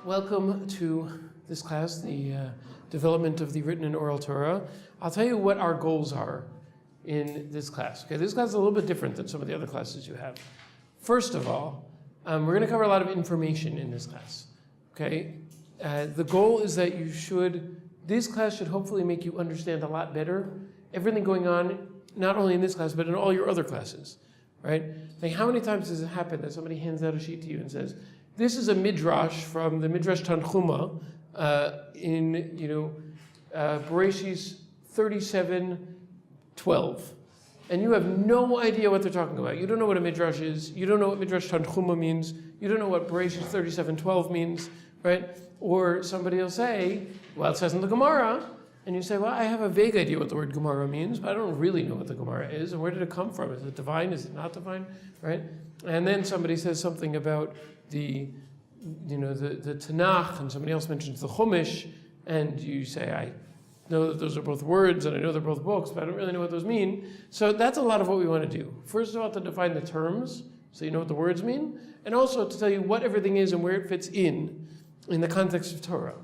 Welcome to this class, the development of the written and oral Torah. I'll tell you what our goals are in this class. Okay, this class is a little bit different than some of the other classes you have. First of all, we're going to cover a lot of information in this class. Okay, the goal is that this class should hopefully make you understand a lot better everything going on, not only in this class, but in all your other classes, right? Like, how many times does it happen that somebody hands out a sheet to you and says, this is a midrash from the Midrash Tanchuma in Bereshis 37:12, and you have no idea what they're talking about. You don't know what a midrash is. You don't know what Midrash Tanchuma means. You don't know what Bereshis 37:12 means, right? Or somebody will say, well, it says in the Gemara, and you say, well, I have a vague idea what the word Gemara means, but I don't really know what the Gemara is, and where did it come from? Is it divine? Is it not divine? Right? And then somebody says something about the Tanakh, and somebody else mentions the Chumash, and you say, I know that those are both words, and I know they're both books, but I don't really know what those mean. So that's a lot of what we want to do. First of all, to define the terms, so you know what the words mean, and also to tell you what everything is and where it fits in the context of Torah.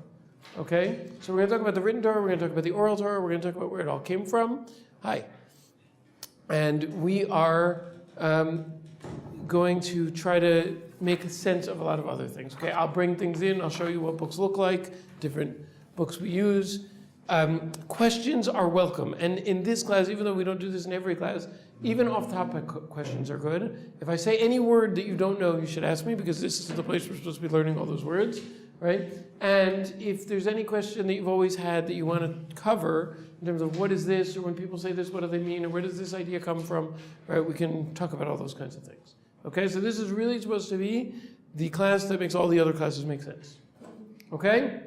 Okay? So we're going to talk about the written Torah, we're going to talk about the oral Torah, we're going to talk about where it all came from. Hi. And we are going to try to make sense of a lot of other things. Okay, I'll bring things in, I'll show you what books look like, different books we use. Questions are welcome. And in this class, even though we don't do this in every class, even off-topic questions are good. If I say any word that you don't know, you should ask me, because this is the place we're supposed to be learning all those words, right? And if there's any question that you've always had that you want to cover, in terms of what is this, or when people say this, what do they mean, or where does this idea come from, right? We can talk about all those kinds of things. Okay, so this is really supposed to be the class that makes all the other classes make sense. Okay?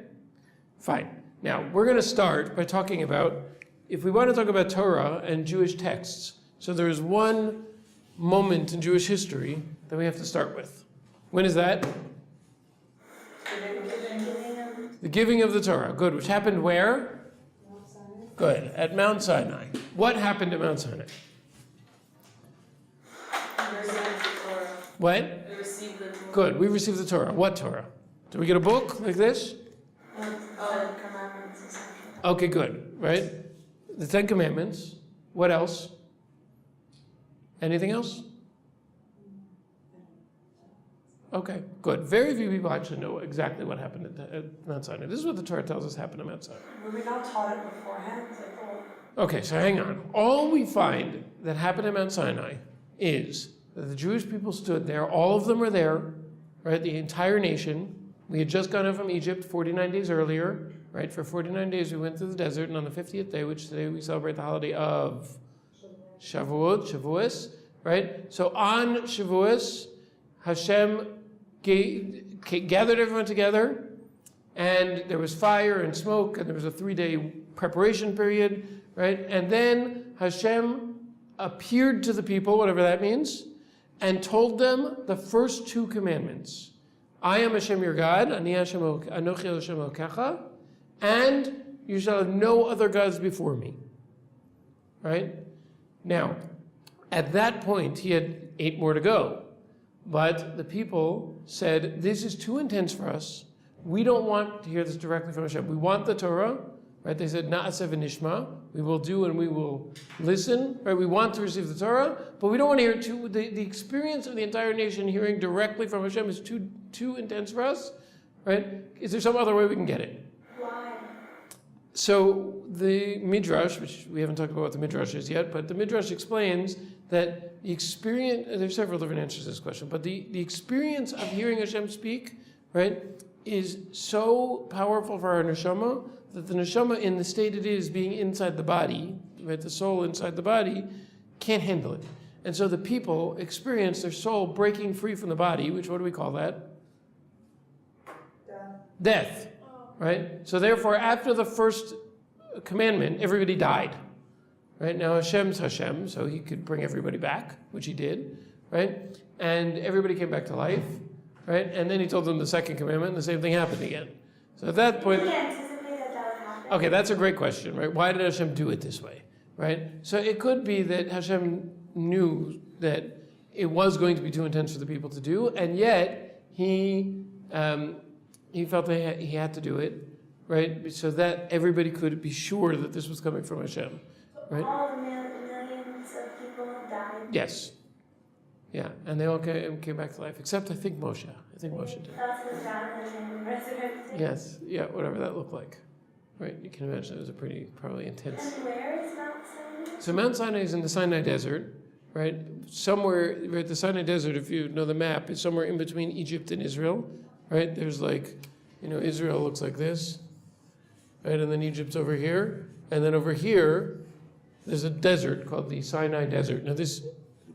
Fine. Now, we're going to start by talking about, if we want to talk about Torah and Jewish texts, so there is one moment in Jewish history that we have to start with. When is that? The giving of the Torah. Good. Which happened where? Mount Sinai. Good. At Mount Sinai. What happened at Mount Sinai? What? We received the Torah. Good. We received the Torah. What Torah? Do we get a book like this? Commandments, essentially. Okay, good. Right? The Ten Commandments. What else? Anything else? Okay, good. Very few people actually know exactly what happened at Mount Sinai. This is what the Torah tells us happened at Mount Sinai. Were we not taught it beforehand? Okay, so hang on. All we find that happened at Mount Sinai is that the Jewish people stood there. All of them were there, right? The entire nation. We had just gone out from Egypt 49 days earlier, right? For 49 days we went through the desert, and on the 50th day, which today we celebrate the holiday of Shavuos, right? So on Shavuos, Hashem gathered everyone together, and there was fire and smoke, and there was a 3-day preparation period, right? And then Hashem appeared to the people, whatever that means, and told them the first 2 commandments. I am Hashem your God, Ani Anochi Hashem Elokecha, and you shall have no other gods before me. Right? Now, at that point, he had 8 more to go. But the people said, this is too intense for us. We don't want to hear this directly from Hashem. We want the Torah, right? They said, Na'aseh v'nishma. We will do and we will listen, right? We want to receive the Torah, but we don't want to hear the experience of the entire nation hearing directly from Hashem is too intense for us, right? Is there some other way we can get it? Why? So the Midrash, which we haven't talked about what the Midrash is yet, but the Midrash explains that the experience, there's several different answers to this question, but the experience of hearing Hashem speak, right, is so powerful for our neshama that the neshama in the state it is being inside the body, right, the soul inside the body, can't handle it. And so the people experience their soul breaking free from the body, which, what do we call that? Death. Right? So therefore, after the first commandment, everybody died. Right? Now Hashem's Hashem, so he could bring everybody back, which he did. Right? And everybody came back to life. Right? And then he told them the second commandment, and the same thing happened again. So at that point... Did he anticipate that would happen? Okay, that's a great question, right? Why did Hashem do it this way? Right? So it could be that Hashem knew that it was going to be too intense for the people to do, and yet he He felt that he had to do it, right? So that everybody could be sure that this was coming from Hashem, right? All the millions of people died. Yes. Yeah, and they all came back to life, except I think Moshe. I think Moshe did. That's his God and resurrected. Yes, yeah, whatever that looked like. Right, you can imagine it was a probably intense. And where is Mount Sinai? So Mount Sinai is in the Sinai Desert, right? Somewhere, right, the Sinai Desert, if you know the map, is somewhere in between Egypt and Israel, right? There's like, Israel looks like this, right? And then Egypt's over here. And then over here, there's a desert called the Sinai Desert. Now this,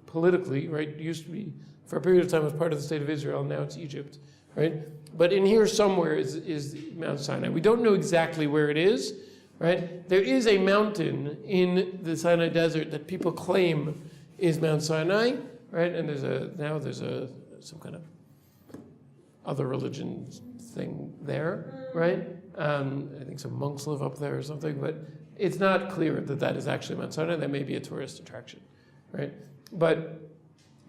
politically, right, used to be, for a period of time, was part of the state of Israel. Now it's Egypt, right? But in here somewhere is Mount Sinai. We don't know exactly where it is, right? There is a mountain in the Sinai Desert that people claim is Mount Sinai, right? And there's some kind of other religion thing there, right? I think some monks live up there or something, but it's not clear that is actually Mount Sinai. That may be a tourist attraction, right? But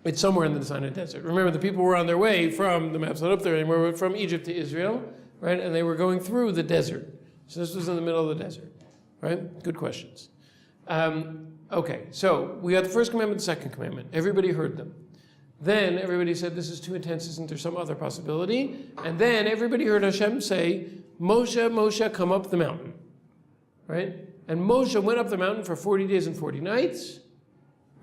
it's somewhere in the Sinai Desert. Remember, the people were on their way from, the map's not up there anymore, but from Egypt to Israel, right? And they were going through the desert. So this was in the middle of the desert, right? Good questions. Okay, so we got the first commandment, the second commandment. Everybody heard them. Then everybody said, this is too intense, isn't there some other possibility? And then everybody heard Hashem say, Moshe, Moshe, come up the mountain, right? And Moshe went up the mountain for 40 days and 40 nights.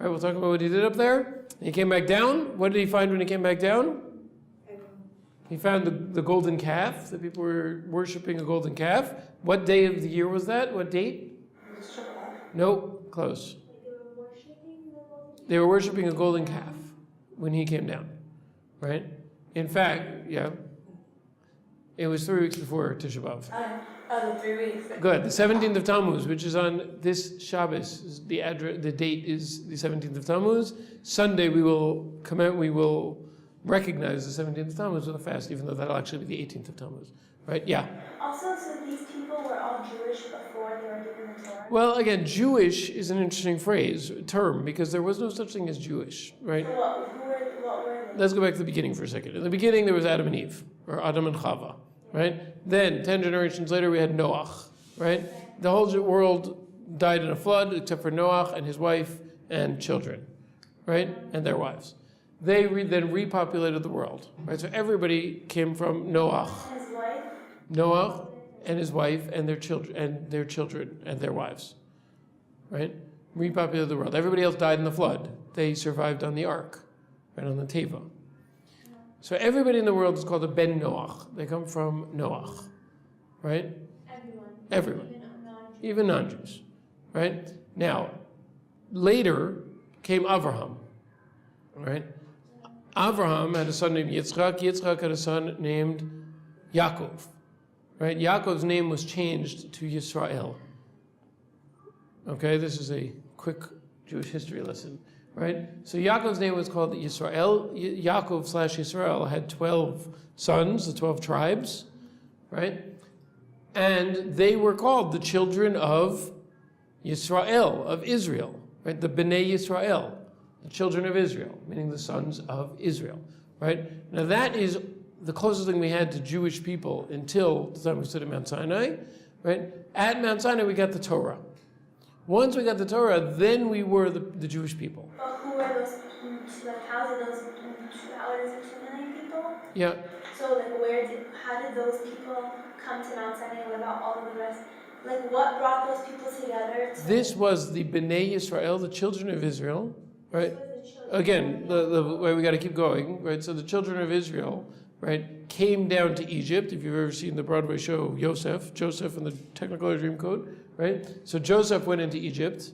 All right, we'll talk about what he did up there. He came back down. What did he find when he came back down? He found the golden calf. The people were worshiping a golden calf. What day of the year was that? What date? Nope, close. They were worshiping a golden calf when he came down, right? In fact, yeah, it was 3 weeks before Tisha B'Av. The 3 weeks. Good. The 17th of Tammuz, which is on this Shabbos, the date is the 17th of Tammuz. Sunday we will recognize the 17th of Tammuz with a fast, even though that'll actually be the 18th of Tammuz. Right? Yeah. Also, so these people were all Jewish before they were given the Torah? Well, again, Jewish is an interesting term, because there was no such thing as Jewish, right? So what were they? Let's go back to the beginning for a second. In the beginning, there was Adam and Eve, or Adam and Chava, right? Then, 10 generations later, we had Noach, right? The whole world died in a flood, except for Noach and his wife and children, right? And their wives. They then repopulated the world, right? So everybody came from Noach. His wife? Noach and his wife and their children and their wives, right? Repopulated the world. Everybody else died in the flood. They survived on the ark, right, on the Teva. So everybody in the world is called a Ben Noach. They come from Noach, right? Everyone. Even non-Jews, right? Now, later came Avraham, right? Avraham had a son named Yitzchak. Yitzchak had a son named Yaakov, right? Yaakov's name was changed to Yisrael. Okay, this is a quick Jewish history lesson, right? So Yaakov's name was called Yisrael. Yaakov / Yisrael had 12 sons, the 12 tribes, right? And they were called the children of Yisrael, of Israel, right? The Bnei Yisrael, the children of Israel, meaning the sons of Israel, right? Now that is the closest thing we had to Jewish people until the time we stood at Mount Sinai, right? At Mount Sinai, we got the Torah. Once we got the Torah, then we were the Jewish people. But who were those, like, how are those 2 million people? Yeah. So, like, how did those people come to Mount Sinai without all of the rest? Like, what brought those people together? This was the Bnei Yisrael, the children of Israel, right? Again, the way we got to keep going, right? So the children of Israel, right, came down to Egypt. If you've ever seen the Broadway show Joseph and the Technicolor Dreamcoat, right? So Joseph went into Egypt,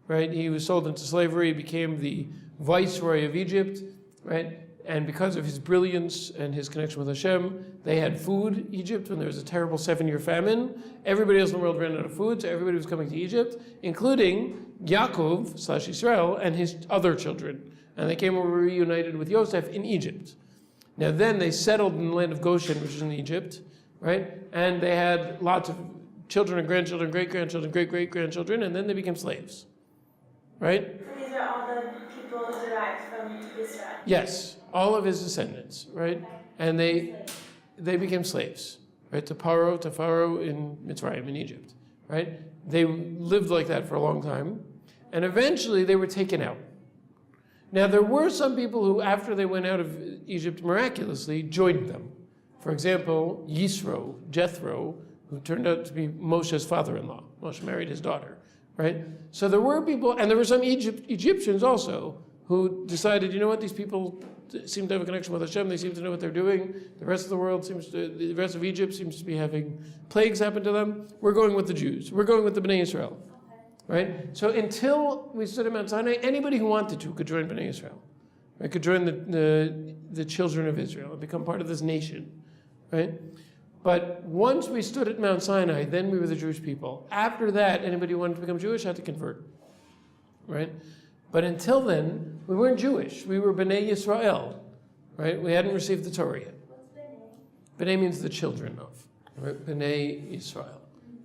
right? He was sold into slavery, became the viceroy of Egypt, right? And because of his brilliance and his connection with Hashem, they had food, Egypt, when there was a terrible 7-year famine. Everybody else in the world ran out of food, so everybody was coming to Egypt, including Yaakov / Yisrael and his other children. And they came over reunited with Joseph in Egypt. Now then they settled in the land of Goshen, which is in Egypt, right? And they had lots of children and grandchildren, great-grandchildren, great-great-grandchildren, and then they became slaves, right? So these are all the people derived from Israel? Yes, all of his descendants, right? And they, they became slaves, right? To Pharaoh in Mitzrayim, in Egypt, right? They lived like that for a long time, and eventually they were taken out. Now, there were some people who, after they went out of Egypt miraculously, joined them. For example, Jethro, who turned out to be Moshe's father-in-law. Moshe married his daughter, right? So there were people, and there were some Egyptians also, who decided, you know what, these people seem to have a connection with Hashem, they seem to know what they're doing, the rest of the rest of Egypt seems to be having plagues happen to them, we're going with the Jews, we're going with the Bnei Israel, right? So until we stood at Mount Sinai, anybody who wanted to could join Bnei Israel, right? Could join the children of Israel and become part of this nation, right? But once we stood at Mount Sinai, then we were the Jewish people. After that, anybody who wanted to become Jewish had to convert, right? But until then, we weren't Jewish. We were Bnei Yisrael, right? We hadn't received the Torah yet. What's Bnei? Bnei means the children of, right? Bnei Yisrael,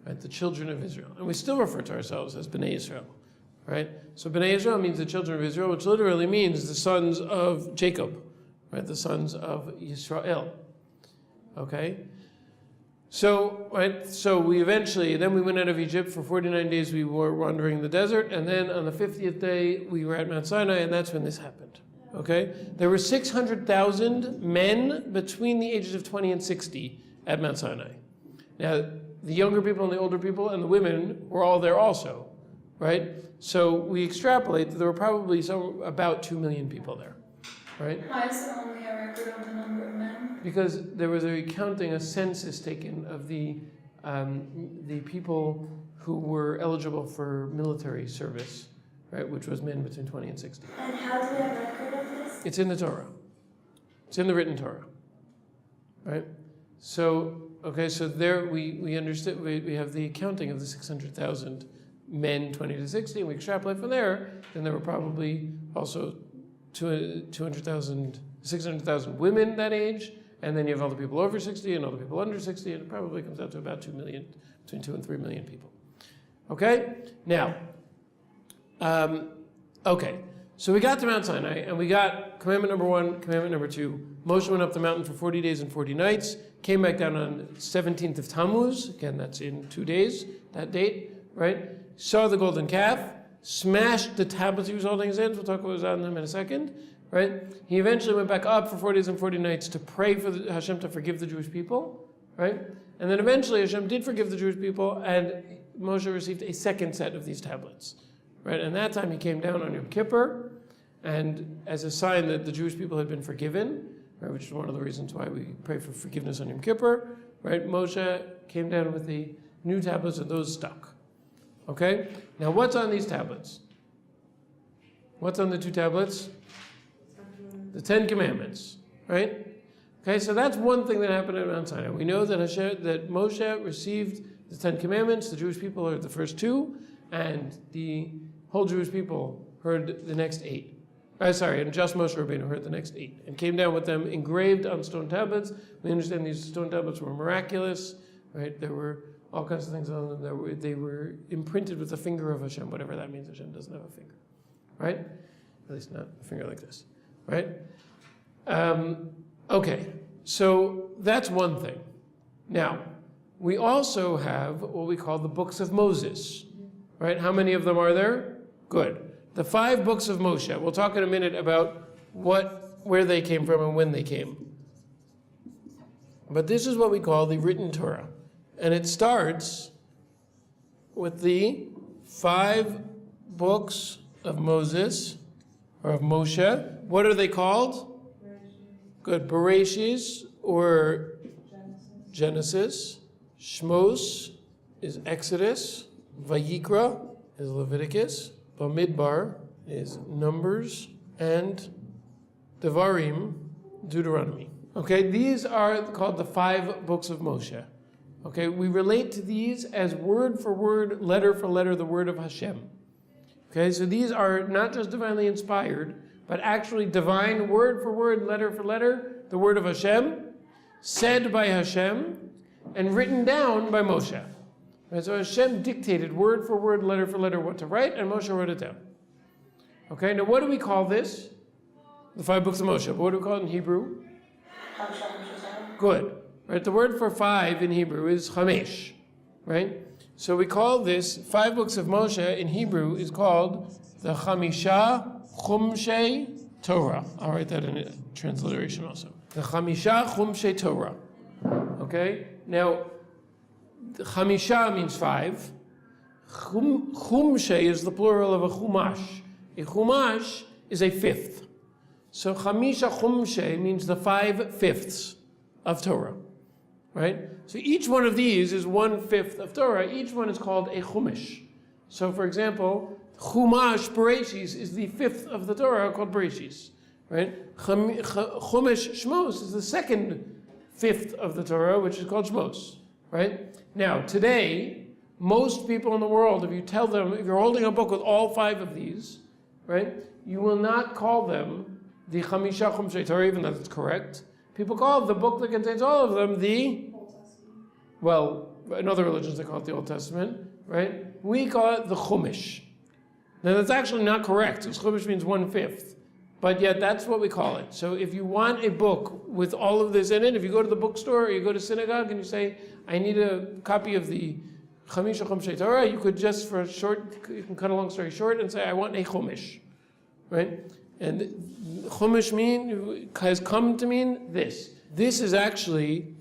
right? The children of Israel. And we still refer to ourselves as Bnei Israel, right? So Bnei Israel means the children of Israel, which literally means the sons of Jacob, right? The sons of Yisrael, okay? So, right, so then we went out of Egypt. For 49 days we were wandering the desert, and then on the 50th day we were at Mount Sinai, and that's when this happened, okay? There were 600,000 men between the ages of 20 and 60 at Mount Sinai. Now, the younger people and the older people and the women were all there also, right? So we extrapolate that there were probably about 2 million people there, right? Why is there only a record of the number of men? Because there was a census taken of the people who were eligible for military service, right, which was men between 20 and 60. And how do we have record of this? It's in the Torah. It's in the written Torah, right? So, okay, so there we understood, we have the accounting of the 600,000 men 20 to 60, and we extrapolate from there, then there were probably also 600,000 women that age, and then you have all the people over 60 and all the people under 60, and it probably comes out to about 2 million, between 2 and 3 million people. Okay? Now, okay, so we got to Mount Sinai, and we got commandment number 1, commandment number 2. Moshe went up the mountain for 40 days and 40 nights, came back down on 17th of Tammuz, again, that's in 2 days, that date, right? Saw the golden calf, smashed the tablets he was holding in his hands. We'll talk about them in a second, right? He eventually went back up for 40 days and 40 nights to pray for Hashem to forgive the Jewish people, right? And then eventually Hashem did forgive the Jewish people, and Moshe received a second set of these tablets, right? And that time he came down on Yom Kippur, and as a sign that the Jewish people had been forgiven, right, which is one of the reasons why we pray for forgiveness on Yom Kippur, right? Moshe came down with the new tablets, and those stuck. Okay? Now, what's on these tablets? What's on the 2 tablets? The 10 Commandments, right? Okay, so that's one thing that happened at Mount Sinai. We know that Moshe received the 10 Commandments. The Jewish people heard the first 2, and the whole Jewish people heard the next 8. And just Moshe Rabbeinu heard the next 8, and came down with them engraved on stone tablets. We understand these stone tablets were miraculous, right? There were all kinds of things on them. They were imprinted with the finger of Hashem, whatever that means. Hashem doesn't have a finger, right? At least not a finger like this, right? Okay, so that's one thing. Now, we also have what we call the books of Moses, right? How many of them are there? Good. The 5 books of Moshe. We'll talk in a minute about where they came from and when they came. But this is what we call the written Torah. And it starts with the 5 books of Moses, or of Moshe. What are they called? Good. Bereshis, or Genesis. Shmos is Exodus. Vayikra is Leviticus. Bamidbar is Numbers. And Devarim, Deuteronomy. Okay, these are called the 5 books of Moshe. Okay, we relate to these as word for word, letter for letter, the word of Hashem. Okay, so these are not just divinely inspired, but actually divine, word for word, letter for letter, the word of Hashem, said by Hashem, and written down by Moshe. Right, so Hashem dictated word for word, letter for letter what to write, and Moshe wrote it down. Okay, now what do we call this? The 5 books of Moshe. But what do we call it in Hebrew? Good. right? The word for 5 in Hebrew is chamesh, right? So we call this 5 books of Moshe in Hebrew is called the Chamisha Chumshei Torah. I'll write that in a transliteration also. The Chamisha Chumshei Torah. Okay? Now, Chamisha means 5. Chumshei is the plural of a chumash. A chumash is a 5th. So Chamisha Chumshei means the 5/5 of Torah. Right? So each one of these is 1/5 of Torah. Each one is called a chumash. So for example, Chumash Bereshis is the 5th of the Torah called Bereshis. Right? Chumash Shmos is the 2nd/5 of the Torah, which is called Shmos. Right? Now, today, most people in the world, if you tell them, if you're holding a book with all 5 of these, right, you will not call them the Chamisha Chumshei Torah, even though that's correct. People call the book that contains all of them the, well, in other religions they call it the Old Testament, right? We call it the Chumash. Now that's actually not correct, because Chumash means 1/5, but yet that's what we call it. So if you want a book with all of this in it, if you go to the bookstore or you go to synagogue and you say, I need a copy of the Chamisha Chumshei Torah, you could just, for a short, you can cut a long story short and say, I want a Chumash, right? And Chumash has come to mean this. This is actually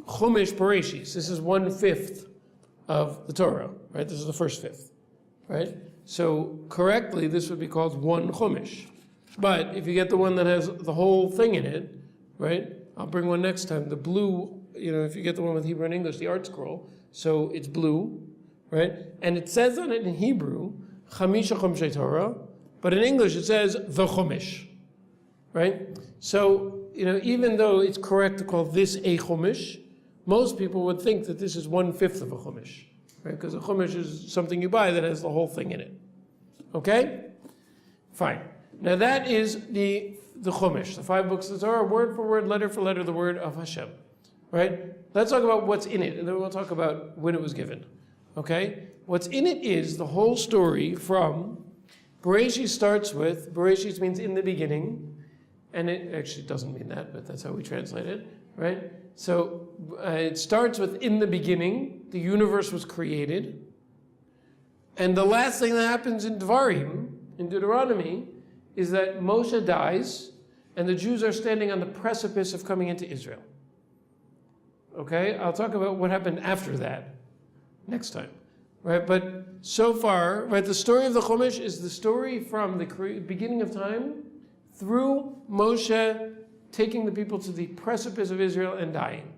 Chumash Bereshis. This is 1/5 of the Torah, right? This is the first 5th, right? So correctly, this would be called 1 Chumash. But if you get the one that has the whole thing in it, right? I'll bring one next time. The blue, if you get the one with Hebrew and English, the art scroll, so it's blue, right? And it says on it in Hebrew, Chamisha Chumshei Torah, but in English it says the Chumash, right? So, even though it's correct to call this a Chumash, most people would think that this is 1/5 of a Chumash, right? Because a Chumash is something you buy that has the whole thing in it. Okay? Fine. Now that is the Chumash, the 5 books of the Torah, word for word, letter for letter, the word of Hashem, right? Let's talk about what's in it, and then we'll talk about when it was given. Okay? What's in it is the whole story from Bereshis starts with, Bereshis means in the beginning, and it actually doesn't mean that, but that's how we translate it, right? So it starts with in the beginning, the universe was created, and the last thing that happens in Dvarim, in Deuteronomy, is that Moshe dies, and the Jews are standing on the precipice of coming into Israel. Okay? I'll talk about what happened after that next time. Right, but so far, right, the story of the Chumash is the story from the beginning of time through Moshe taking the people to the precipice of Israel and dying.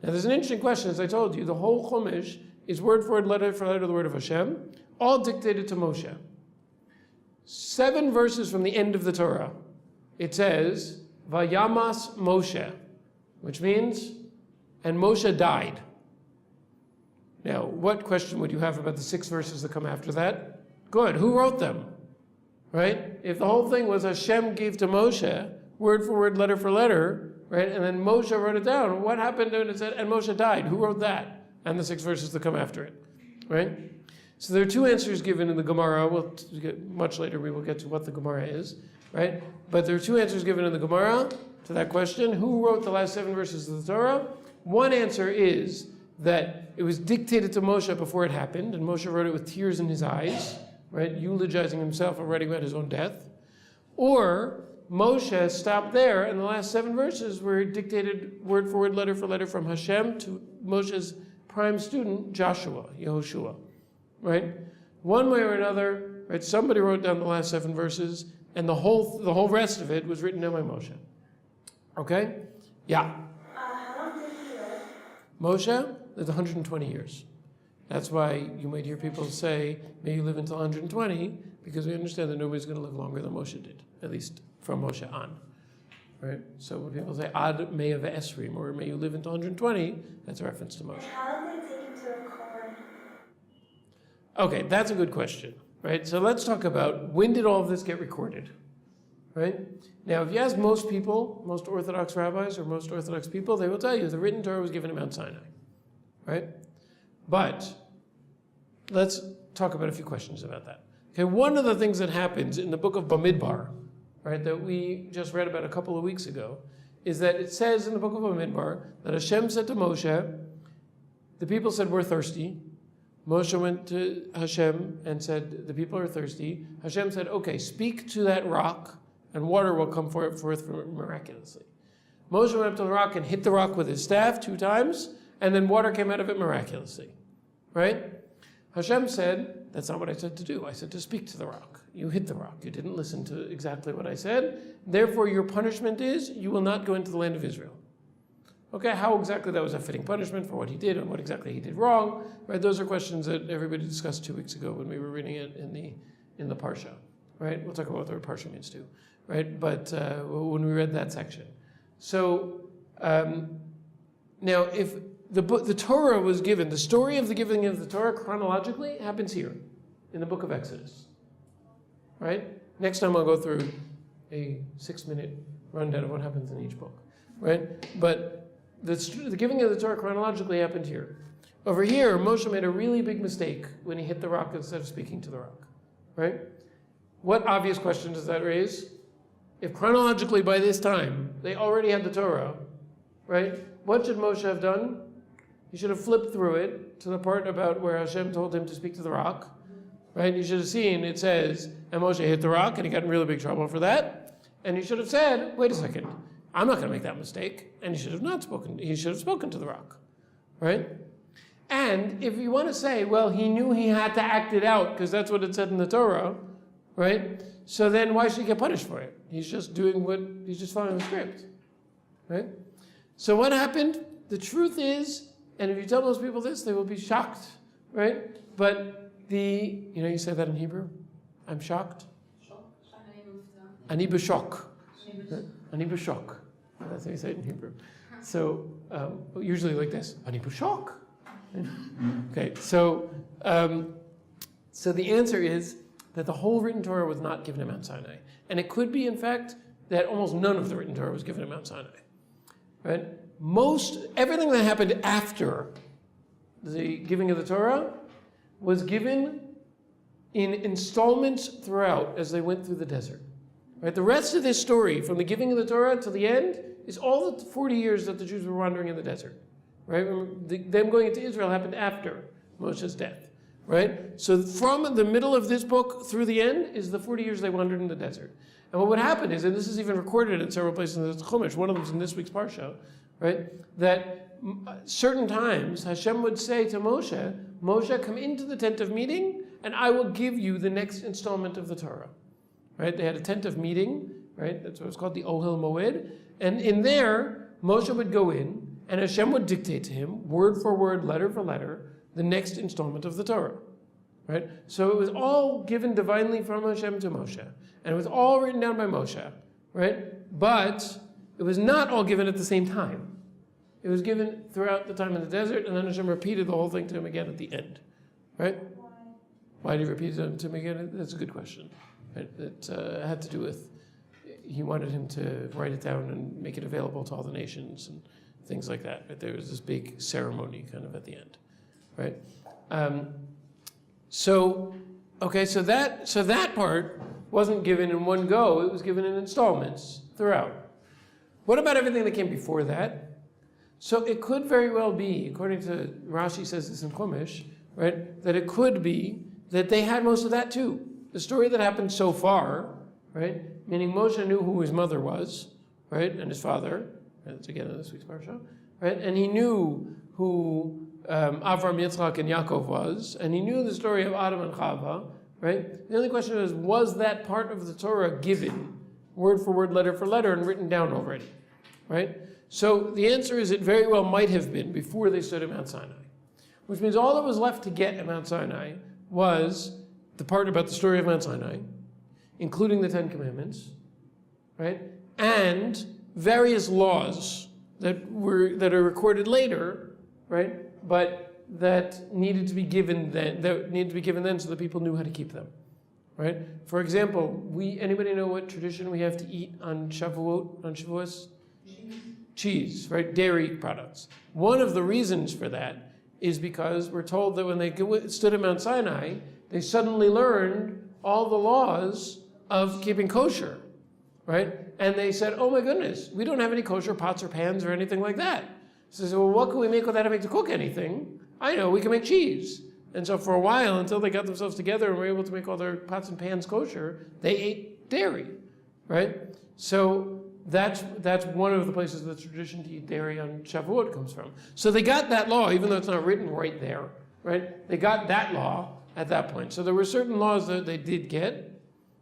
Now there's an interesting question, as I told you, the whole Chumash is word for word, letter for letter, the word of Hashem, all dictated to Moshe. 7 verses from the end of the Torah, it says, Vayamas Moshe, which means, and Moshe died. Now, what question would you have about the 6 verses that come after that? Good. Who wrote them? Right? If the whole thing was Hashem gave to Moshe, word for word, letter for letter, right? And then Moshe wrote it down. What happened when it said, and Moshe died? Who wrote that? And the 6 verses that come after it, right? So there are 2 answers given in the Gemara. Much later we will get to what the Gemara is, right? But there are 2 answers given in the Gemara to that question. Who wrote the last 7 verses of the Torah? One answer is that it was dictated to Moshe before it happened, and Moshe wrote it with tears in his eyes, right, eulogizing himself and writing about his own death. Or Moshe stopped there, and the last 7 verses were dictated word for word, letter for letter from Hashem to Moshe's prime student, Joshua, Yehoshua, right? One way or another, right, somebody wrote down the last 7 verses, and the whole rest of it was written down by Moshe. Okay? Yeah. How long did he live? Moshe lived 120 years. That's why you might hear people say, may you live until 120, because we understand that nobody's going to live longer than Moshe did, at least from Moshe on. Right? So when people say, Ad Mea Ve'esrim, or may you live until 120, that's a reference to Moshe. How long did it take him to record? Okay, that's a good question. Right? So let's talk about when did all of this get recorded? Right? Now, if you ask most people, most Orthodox rabbis or most Orthodox people, they will tell you the written Torah was given at Mount Sinai. Right? But let's talk about a few questions about that. Okay, one of the things that happens in the book of Bamidbar, right, that we just read about a couple of weeks ago, is that it says in the book of Bamidbar that Hashem said to Moshe, the people said, we're thirsty. Moshe went to Hashem and said, the people are thirsty. Hashem said, okay, speak to that rock and water will come forth miraculously. Moshe went up to the rock and hit the rock with his staff 2 times, and then water came out of it miraculously. Right? Hashem said, that's not what I said to do. I said to speak to the rock. You hit the rock. You didn't listen to exactly what I said. Therefore, your punishment is you will not go into the land of Israel. Okay, how exactly that was a fitting punishment for what he did and what exactly he did wrong, right? Those are questions that everybody discussed 2 weeks ago when we were reading it in the Parsha, right? We'll talk about what the word Parsha means too, right? But when we read that section. So, now if the Torah was given, the story of the giving of the Torah chronologically happens here, in the book of Exodus, right? Next time I'll go through a 6-minute rundown of what happens in each book, right? But the giving of the Torah chronologically happened here. Over here, Moshe made a really big mistake when he hit the rock instead of speaking to the rock, right? What obvious question does that raise? If chronologically by this time, they already had the Torah, right? What should Moshe have done? He should have flipped through it to the part about where Hashem told him to speak to the rock, right? You should have seen, it says, and Moshe hit the rock, and he got in really big trouble for that. And he should have said, wait a second, I'm not going to make that mistake. And he should have not spoken. He should have spoken to the rock, right? And if you want to say, well, he knew he had to act it out because that's what it said in the Torah, right? So then why should he get punished for it? He's just he's just following the script, right? So what happened? The truth is, and if you tell most people this, they will be shocked, right? But you say that in Hebrew? I'm shocked? Ani b'shok. Ani b'shok. That's how you say it in Hebrew. So, usually like this. Ani b'shok. Okay, so the answer is that the whole written Torah was not given at Mount Sinai. And it could be, in fact, that almost none of the written Torah was given at Mount Sinai. Right? Everything that happened after the giving of the Torah was given in installments throughout as they went through the desert. Right? The rest of this story, from the giving of the Torah to the end, is all the 40 years that the Jews were wandering in the desert. Right? Them going into Israel happened after Moshe's death. Right? So from the middle of this book through the end is the 40 years they wandered in the desert. And what would happen is, and this is even recorded in several places in the Chumash, one of them is in this week's Parsha, right? That certain times Hashem would say to Moshe, Moshe, come into the tent of meeting and I will give you the next installment of the Torah. Right? They had a tent of meeting, right? That's what it's called, the Ohel Moed. And in there, Moshe would go in and Hashem would dictate to him, word for word, letter for letter, the next installment of the Torah. Right? So it was all given divinely from Hashem to Moshe. And it was all written down by Moshe. Right? But it was not all given at the same time. It was given throughout the time in the desert, and then Hashem repeated the whole thing to him again at the end. Right? Why did he repeat it to him again? That's a good question. Right? It had to do with, he wanted him to write it down and make it available to all the nations and things like that. Right? There was this big ceremony kind of at the end. Right? So that part wasn't given in one go. It was given in installments throughout. What about everything that came before that? So it could very well be, according to Rashi says this in Chumash, right, that it could be that they had most of that too. The story that happened so far, right, meaning Moshe knew who his mother was, right, and his father, right, that's again in this week's parsha, right, and he knew who Avram, Yitzchak, and Yaakov was, and he knew the story of Adam and Chava, right? The only question is, was that part of the Torah given, word for word, letter for letter, and written down already, right? So the answer is it very well might have been before they stood at Mount Sinai, which means all that was left to get at Mount Sinai was the part about the story of Mount Sinai, including the 10 Commandments, right? And various laws that are recorded later, right? But that needed to be given then, so that people knew how to keep them, right? For example, anybody know what tradition we have to eat on Shavuos? Cheese, right? Dairy products. One of the reasons for that is because we're told that when they stood at Mount Sinai, they suddenly learned all the laws of keeping kosher, right? And they said, oh my goodness, we don't have any kosher pots or pans or anything like that. So they said, well, what can we make without having to cook anything? I know, we can make cheese. And so for a while, until they got themselves together and were able to make all their pots and pans kosher, they ate dairy, right? So that's one of the places the tradition to eat dairy on Shavuot comes from. So they got that law, even though it's not written right there, right? They got that law at that point. So there were certain laws that they did get,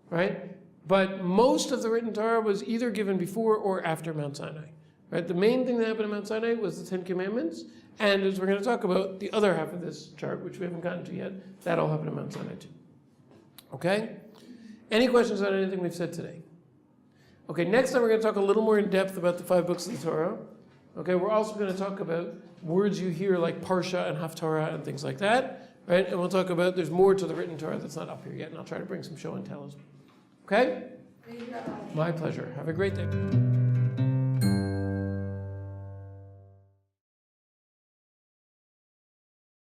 right? But most of the written Torah was either given before or after Mount Sinai, right? The main thing that happened at Mount Sinai was the Ten Commandments, and as we're going to talk about, the other half of this chart, which we haven't gotten to yet, that all happened at Mount Sinai too. Okay? Any questions on anything we've said today? Okay, next time we're going to talk a little more in depth about the 5 books of the Torah. Okay, we're also going to talk about words you hear like Parsha and Haftarah and things like that, right? And we'll talk about, there's more to the written Torah that's not up here yet, and I'll try to bring some show and tell as well. Okay? Thank you, Rabbi. My pleasure. Have a great day.